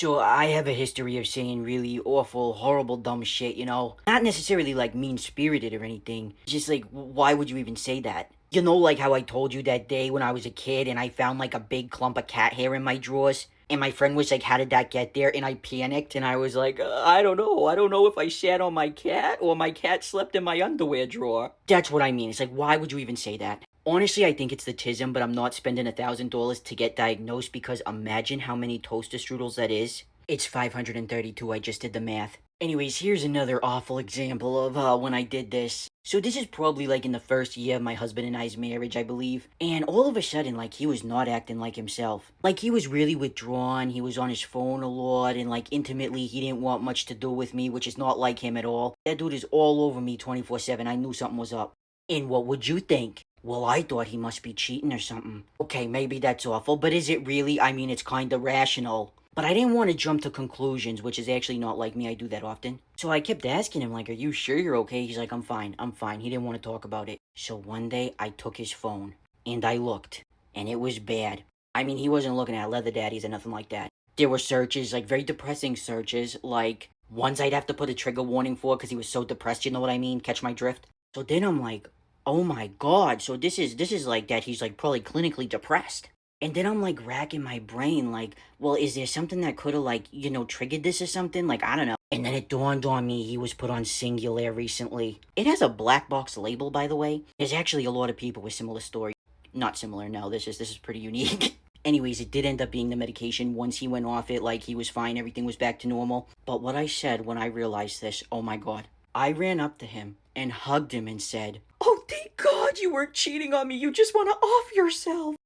So I have a history of saying really awful, horrible, dumb shit, you know? Not necessarily like mean-spirited or anything. Just like, why would you even say that? You know, like how I told you that day when I was a kid and I found like a big clump of cat hair in my drawers? And my friend was like, how did that get there? And I panicked and I was like, I don't know. I don't know if I shat on my cat or my cat slept in my underwear drawer. That's what I mean. It's like, why would you even say that? Honestly, I think it's the tism, but I'm not spending $1,000 to get diagnosed because imagine how many toaster strudels that is. It's 532, I just did the math. Anyways, here's another awful example of when I did this. So this is probably like in the first year of my husband and I's marriage, I believe. And all of a sudden, like, he was not acting like himself. Like, he was really withdrawn, he was on his phone a lot, and like, intimately, he didn't want much to do with me, which is not like him at all. That dude is all over me 24/7, I knew something was up. And what would you think? Well, I thought he must be cheating or something. Okay, maybe that's awful, but is it really? I mean, it's kinda rational. But I didn't want to jump to conclusions, which is actually not like me, I do that often. So I kept asking him, like, are you sure you're okay? He's like, I'm fine, I'm fine. He didn't want to talk about it. So one day, I took his phone, and I looked, and it was bad. I mean, he wasn't looking at leather daddies or nothing like that. There were searches, like, very depressing searches, like, ones I'd have to put a trigger warning for because he was so depressed, you know what I mean? Catch my drift? So then I'm like, oh my god, so this is like that he's like probably clinically depressed. And then I'm like racking my brain, like, well, is there something that could have like, triggered this or something? Like, I don't know. And then it dawned on me he was put on Singular recently. It has a black box label, by the way. There's actually a lot of people with similar stories. Not similar, no, this is pretty unique. Anyways, it did end up being the medication. Once he went off it, like, he was fine, everything was back to normal. But what I said when I realized this, oh my god. I ran up to him and hugged him and said, oh, thank God you weren't cheating on me. You just want to off yourself.